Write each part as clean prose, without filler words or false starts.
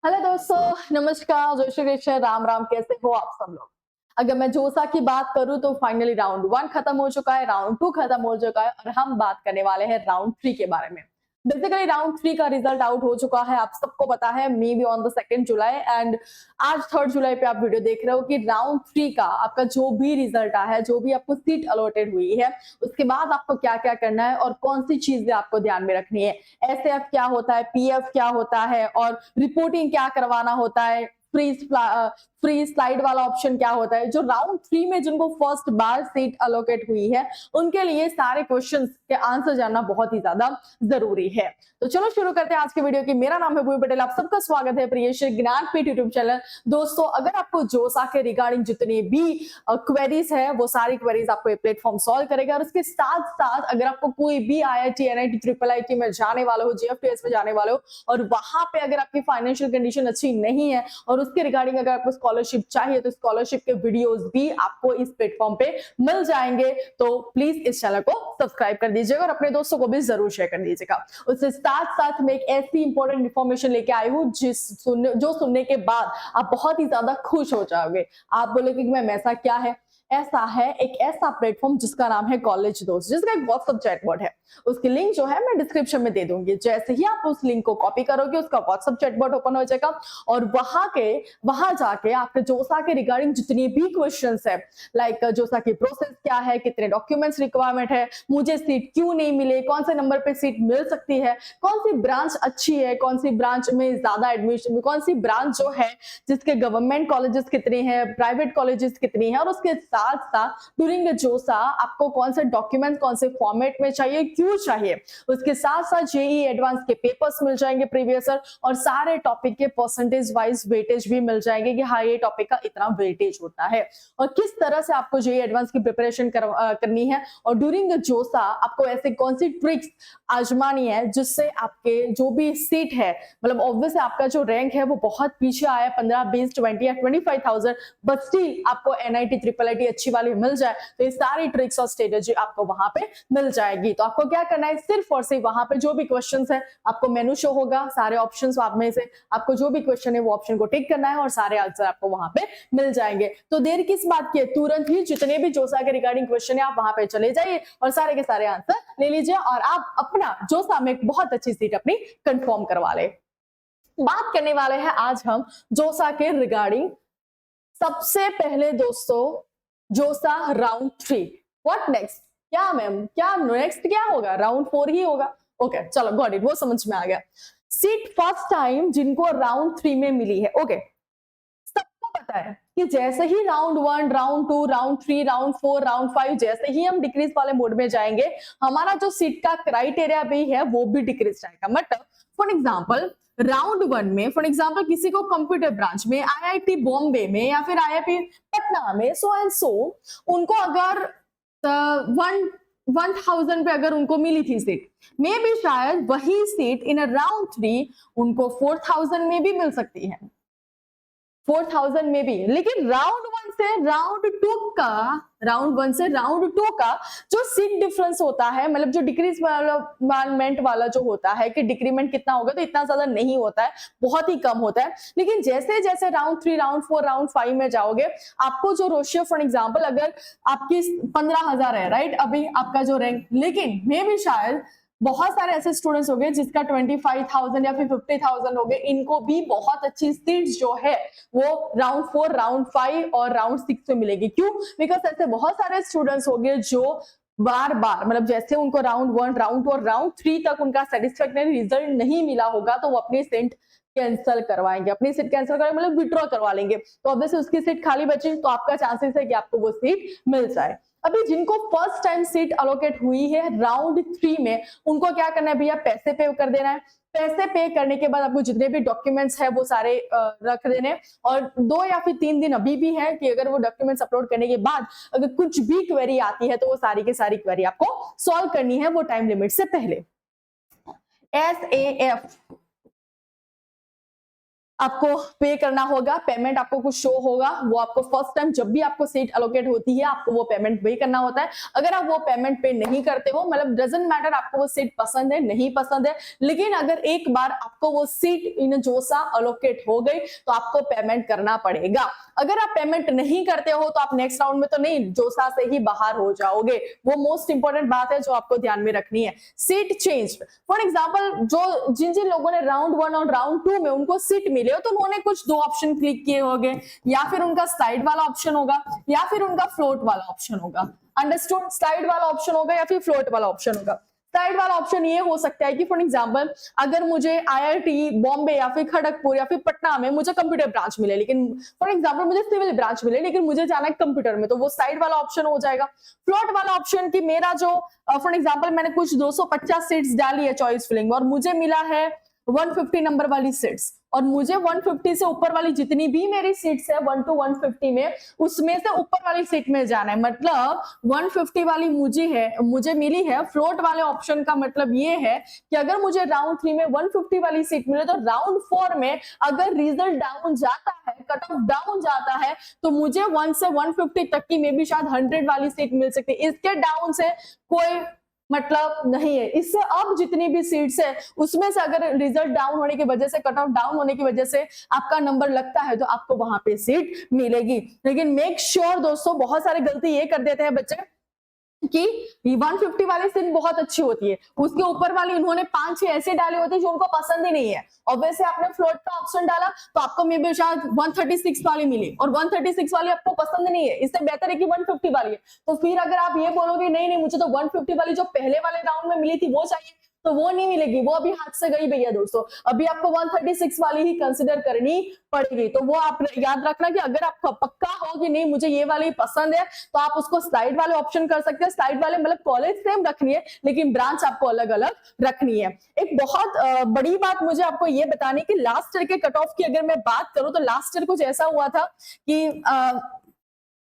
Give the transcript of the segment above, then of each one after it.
Hello दोस्तों, नमस्कार, जय श्री कृष्ण, राम राम। कैसे हो आप सब लोग? अगर मैं जोसा की बात करूं तो फाइनली राउंड 1 खत्म हो चुका है, राउंड 2 खत्म हो चुका है और हम बात करने वाले हैं राउंड 3 के बारे में। बेसिकली राउंड 3 का रिजल्ट आउट हो चुका है, आप सबको पता है, may be on the 2 July and आज 3 जुलाई पे आप वीडियो देख रहे हो कि राउंड 3 का आपका जो भी रिजल्ट आया है, जो भी आपको सीट अलॉटेड हुई है, उसके बाद आपको क्या-क्या करना है और कौन सी चीजें आपको ध्यान में रखनी है। एसएफ क्या होता है, पीएफ क्या होता है और रिपोर्टिंग क्या करवाना होता है, फ्री स्लाइड वाला ऑप्शन क्या होता है। जो राउंड 3 में जिनको फर्स्ट बार सीट अलोकेट हुई है, उनके लिए सारे क्वेश्चंस के आंसर जानना बहुत ही ज्यादा जरूरी है। तो चलो शुरू करते हैं आज की वीडियो की। मेरा नाम है भूमि पटेल, आप सबका स्वागत है प्रियेश ज्ञानपीठ यूट्यूब चैनल। दोस्तों, अगर आपको जोसा के रिगार्डिंग जितनी भी क्वेरीज है, वो सारी क्वेरीज आपको ये प्लेटफॉर्म सॉल्व करेगा और उसके साथ साथ अगर आपको कोई भी आईआईटी, एनआईटी, ट्रिपल आईटी में जाने वाले हो, जेएफटीएस में जाने वाले हो और वहां पे अगर आपकी फाइनेंशियल कंडीशन अच्छी नहीं है और उसके रिगार्डिंग अगर आपको स्कॉलरशिप चाहिए तो स्कॉलरशिप के वीडियोस भी आपको इस प्लेटफॉर्म पे मिल जाएंगे। तो प्लीज इस चैनल को सब्सक्राइब कर दीजिएगा और अपने दोस्तों को भी जरूर शेयर कर दीजिएगा। उससे साथ साथ मैं एक ऐसी इंपॉर्टेंट इन्फॉर्मेशन लेके आई हूँ जो सुनने के बाद आप बहुत ही ज्यादा खुश हो जाओगे। आप बोलोगे कि मैम ऐसा क्या है? ऐसा है एक ऐसा प्लेटफॉर्म जिसका नाम है कॉलेज दोस्त, जिसका एक व्हाट्सएप चैटबॉट है। उसकी लिंक जो है मैं डिस्क्रिप्शन में दे दूंगी। जैसे ही आप उस लिंक को कॉपी करोगे, उसका व्हाट्सएप चैटबॉट ओपन हो जाएगा और वहां जाके आपके जोसा के रिगार्डिंग जितनी भी क्वेश्चंस है, लाइक जोसा की प्रोसेस क्या है, कितने डॉक्यूमेंट्स रिक्वायरमेंट है, मुझे सीट क्यों नहीं मिले, कौन से नंबर पे सीट मिल सकती है, कौन सी ब्रांच अच्छी है, कौन सी ब्रांच में ज्यादा एडमिशन, कौन सी ब्रांच जो है जिसके गवर्नमेंट कॉलेजेस कितने हैं, प्राइवेट कॉलेजेस कितनी है, और उसके साथ साथ ड्यूरिंग जोसा आपको कौन से डॉक्यूमेंट कौन से फॉर्मेट में चाहिए, क्यों चाहिए। उसके साथ साथ जेई एडवांस के पेपर्स मिल जाएंगे प्रीवियस ईयर और सारे टॉपिक के परसेंटेज वाइज वेटेज भी मिल जाएंगे कि हाँ ये टॉपिक का इतना वेटेज होता है और किस तरह से आपको जेई एडवांस की प्रिपरेशन करनी है और ड्यूरिंग जोसा आपको ऐसे कौन सी ट्रिक्स आजमानी है जिससे आपके जो भी सीट है, मतलब ऑब्वियसली आपका जो रैंक है वो बहुत पीछे आया, 15, 20, 20 या 25,000, बट स्टिल आपको एनआईटी, ट्रिपल आईटी अच्छी वाली मिल जाए तो ये सारी ट्रिक्स और स्ट्रेटेजी आपको वहां पे मिल जाएगी। तो आपको क्या करना है, सिर्फ और सिर्फ वहां पे जो भी क्वेश्चन है आपको मेनू शो होगा, सारे ऑप्शन आप में से आपको जो भी क्वेश्चन है वो ऑप्शन को टिक करना है और सारे आंसर आपको वहां पे मिल जाएंगे। तो देर किस बात की है, तुरंत ही जितने भी जोसा के रिगार्डिंग क्वेश्चन है आप वहां पे चले जाइए और सारे के सारे आंसर ले लीजिए और आप अपना जोसा में एक बहुत अच्छी सीट अपनी कंफर्म करवा ले। बात करने वाले हैं आज हम जोसा के रिगार्डिंग। सबसे पहले दोस्तों, जोसा राउंड 3, व्हाट नेक्स्ट? क्या मैम, क्या नेक्स्ट क्या होगा? राउंड 4 ही होगा। ओके, चलो गॉट इट, वो समझ में आ गया। सीट फर्स्ट टाइम जिनको राउंड 3 में मिली है, ओके, सबको पता है कि जैसे ही round 1, round 2, round 3, round 4, round 5 जैसे ही हम डिक्रीज वाले मोड में जाएंगे, हमारा जो सीट का क्राइटेरिया भी है वो भी डिक्रीज जाएगा। मतलब फॉर एग्जांपल राउंड 1 में, फॉर एग्जांपल किसी को कंप्यूटर ब्रांच में, आईआईटी बॉम्बे में या फिर आईआईटी पटना में, सो एंड सो, उनको अगर 1000 पे अगर उनको मिली थी सीट, मे भी शायद वही सीट इन राउंड 3 उनको 4000 में भी मिल सकती है, 4000 में भी। लेकिन राउंड 1 से राउंड 2 का जो सीट डिफरेंस होता है, मतलब जो डिक्रीज वाला जो होता है कि डिक्रीमेंट कितना होगा, तो इतना ज्यादा नहीं होता है, बहुत ही कम होता है। लेकिन जैसे जैसे राउंड 3, राउंड 4, राउंड 5 में जाओगे, आपको जो रेशियो, फॉर एग्जांपल अगर आपकी 15,000 है, राइट, अभी आपका जो रैंक, लेकिन मे भी शायद बहुत सारे ऐसे स्टूडेंट्स हो गए जिसका 25,000 या फिर 50,000 हो गए, इनको भी बहुत अच्छी सीट्स जो है वो राउंड 4, राउंड 5 और राउंड 6 में मिलेगी। क्यों? बिकॉज ऐसे बहुत सारे स्टूडेंट्स हो गए जो बार बार, मतलब जैसे उनको राउंड 1, राउंड 2 और राउंड 3 तक उनका सेटिस्फैक्टरी रिजल्ट नहीं मिला होगा तो वो अपनी सीट कैंसिल करवाएंगे, अपनी सीट कैंसिल करवाएंगे, मतलब विड्रॉ करवा लेंगे। तो ऑब्वियसली उसकी सीट खाली बची तो आपका चांसेस है कि आपको वो सीट मिल जाए। अभी जिनको फर्स्ट टाइम सीट अलोकेट हुई है राउंड 3 में, उनको क्या करना है भैया, पैसे पे कर देना है। पैसे पे करने के बाद आपको जितने भी डॉक्यूमेंट्स है वो सारे रख देने और 2 या फिर 3 दिन अभी भी है कि अगर वो डॉक्यूमेंट्स अपलोड करने के बाद अगर कुछ भी क्वेरी आती है तो वो सारी की सारी क्वेरी आपको सॉल्व करनी है वो टाइम लिमिट से पहले। SAF आपको पे करना होगा, पेमेंट आपको कुछ शो होगा, वो आपको फर्स्ट टाइम जब भी आपको सीट एलोकेट होती है आपको वो पेमेंट पे करना होता है। अगर आप वो पेमेंट पे नहीं करते हो, मतलब डजंट मैटर आपको वो सीट पसंद है नहीं पसंद है, लेकिन अगर एक बार आपको वो सीट इन जोसा एलोकेट हो गई तो आपको पेमेंट करना पड़ेगा। अगर आप पेमेंट नहीं करते हो तो आप नेक्स्ट राउंड में तो नहीं, जोसा से ही बाहर हो जाओगे। वो मोस्ट इंपॉर्टेंट बात है जो आपको ध्यान में रखनी है। सीट चेंज, फॉर एग्जाम्पल जो जिन जिन लोगों ने राउंड 1 और राउंड 2 में उनको सीट मिले हो तो उन्होंने कुछ 2 ऑप्शन क्लिक किए होंगे, या फिर उनका स्लाइड वाला ऑप्शन होगा या फिर उनका फ्लोट वाला ऑप्शन होगा। अंडरस्टूड? स्लाइड वाला ऑप्शन होगा या फिर फ्लोट वाला ऑप्शन होगा। स्लाइड वाला ऑप्शन ये हो सकता है कि फॉर एग्जांपल अगर मुझे आईआईटी बॉम्बे या फिर खड़गपुर या फिर पटना में मुझे कंप्यूटर ब्रांच मिले, लेकिन फॉर एग्जांपल मुझे सिविल ब्रांच मिले लेकिन मुझे जाना है कंप्यूटर में, तो वो साइड वाला ऑप्शन हो जाएगा। फ्लोट वाला ऑप्शन कि मेरा जो फॉर एग्जांपल मैंने कुछ 250 सीट्स डाली है चॉइस फिलिंग और मुझे मिला है 150 नंबर वाली सीट्स, और मुझे 150 से ऊपर वाली जितनी भी मेरी सीट्स है 1 to 150 में, उसमें से ऊपर वाली सीट में जाना है। मतलब 150 वाली मुझे मिली है। फ्लोट वाले ऑप्शन का मतलब ये है कि अगर मुझे राउंड 3 में 150 वाली सीट मिले तो राउंड 4 में अगर रिजल्ट डाउन जाता है, कट ऑफ डाउन जाता है, तो मुझे 1 से 150 तक की मे बी शायद 100 वाली सीट मिल सकती है। इसके डाउन से कोई मतलब नहीं है। इससे अब जितनी भी सीट्स है उसमें से अगर रिजल्ट डाउन होने की वजह से, कट ऑफ डाउन होने की वजह से आपका नंबर लगता है तो आपको वहां पे सीट मिलेगी। लेकिन मेक श्योर दोस्तों, बहुत सारे गलती ये कर देते हैं बच्चे कि 150 वाली सीट बहुत अच्छी होती है, उसके ऊपर वाली उन्होंने 5-6 ऐसे डाले होते हैं जो उनको पसंद ही नहीं है, और वैसे आपने फ्लोट का ऑप्शन डाला तो आपको मे बी शायद 136 वाली मिली और 136 वाली आपको पसंद नहीं है। इससे बेहतर है कि 150 वाली है। तो फिर अगर आप ये बोलोगे नहीं नहीं मुझे तो 150 वाली जो पहले वाले राउंड में मिली थी वो चाहिए, तो वो नहीं मिलेगी, वो अभी हाथ से गई भैया दोस्तों। अभी आपको 136 वाली ही कंसिडर करनी पड़ेगी। तो वो आप याद रखना कि अगर आपका पक्का हो कि नहीं मुझे ये वाली पसंद है तो आप उसको स्लाइड वाले ऑप्शन कर सकते हैं। स्लाइड वाले मतलब कॉलेज सेम रखनी है लेकिन ब्रांच आपको अलग अलग रखनी है। एक बहुत बड़ी बात मुझे आपको ये बतानी कि लास्ट ईयर के कट ऑफ की अगर मैं बात करूं तो लास्ट ईयर कुछ ऐसा हुआ था कि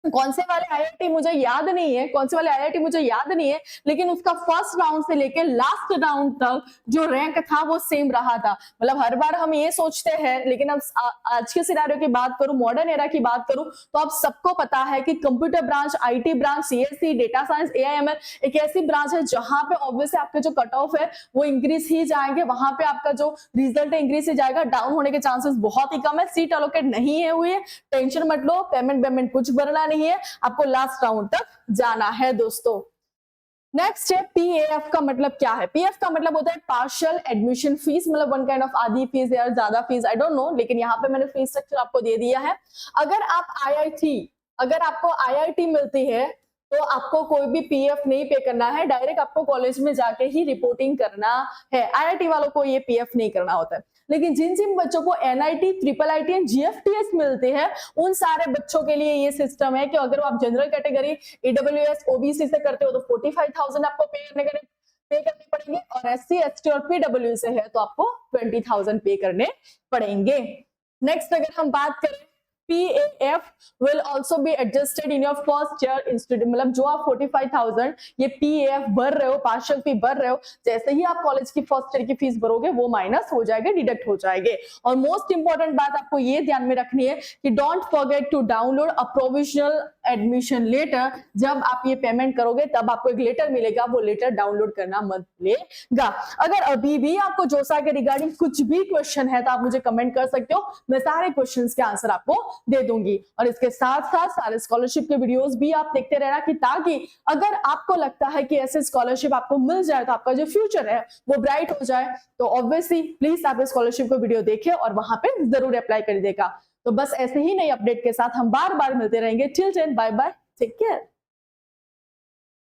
कौन से वाले आईआईटी मुझे याद नहीं है, कौन से वाले आईआईटी मुझे याद नहीं है, लेकिन उसका फर्स्ट राउंड से लेकर लास्ट राउंड तक जो रैंक था वो सेम रहा था। मतलब हर बार हम ये सोचते हैं, लेकिन अब आज के सिनेरियो की बात करूं, मॉडर्न एरा की बात करूं, तो अब सबको पता है कि computer branch, IT branch, CSC, data science, AIML एक ऐसी ब्रांच है जहां पे ऑब्वियसली आपके जो कट ऑफ है वो इंक्रीज ही जाएंगे, वहां पे आपका जो रिजल्ट है इंक्रीज ही जाएगा, डाउन होने के चांसेस बहुत ही कम है। सीट एलोकेट नहीं है हुई है, टेंशन मत लो, पेमेंट कुछ भरना नहीं है, आपको लास्ट राउंड तक जाना है दोस्तों। नेक्स्ट है पीएफ का मतलब क्या है? पीएफ का मतलब होता है पार्शियल एडमिशन फीस, मतलब वन काइंड ऑफ आधी फीस या ज्यादा फीस, आई डोंट नो, लेकिन यहाँ पे मैंने फीस स्ट्रक्चर आपको दे दिया है। अगर आपको आईआईटी मिलती है तो आपको कोई भी पीएफ नहीं पे करना है, डायरेक्ट आपको कॉलेज में जाके ही रिपोर्टिंग करना है। आईआईटी वालों को ये पीएफ नहीं करना होता है। लेकिन जिन जिन बच्चों को एनआईटी, ट्रिपल आईटी एंड जीएफटीएस मिलते हैं उन सारे बच्चों के लिए ये सिस्टम है कि अगर आप जनरल कैटेगरी, ईडब्ल्यूएस, ओबीसी से करते हो तो 45,000 आपको पे करने पड़ेंगे, और एससी, एसटी और पीडब्ल्यू से है तो आपको 20,000 पे करने पड़ेंगे। नेक्स्ट अगर हम बात करें, PAF will also be adjusted in your first year institute, मतलब जो आप 45,000 ये PAF भर रहे हो, पार्शियल फी भर रहे हो, जैसे ही आप कॉलेज की फर्स्ट ईयर की फीस भरोगे वो माइनस हो जाएगा, डिडक्ट हो जाएंगे। और मोस्ट इंपॉर्टेंट बात आपको ये ध्यान में रखनी है कि don't forget to download a provisional admission letter. जब आप ये पेमेंट करोगे तब आपको एक लेटर मिलेगा, वो लेटर डाउनलोड करना मत भूलिएगा। अगर अभी भी आपको जोसा के रिगार्डिंग कुछ भी क्वेश्चन है तो आप मुझे कमेंट कर सकते हो, मैं सारे क्वेश्चंस के आंसर आपको दे दूंगी। और इसके साथ साथ सारे स्कॉलरशिप के वीडियोस भी आप देखते रहना, कि ताकि अगर आपको लगता है कि ऐसे स्कॉलरशिप आपको मिल जाए तो आपका जो फ्यूचर है वो ब्राइट हो जाए, तो ऑब्वियसली प्लीज आप स्कॉलरशिप को वीडियो देखें और वहां पे जरूर अप्लाई कर देगा। तो बस ऐसे ही नई अपडेट के साथ हम बार बार मिलते रहेंगे। Till then bye bye, take care.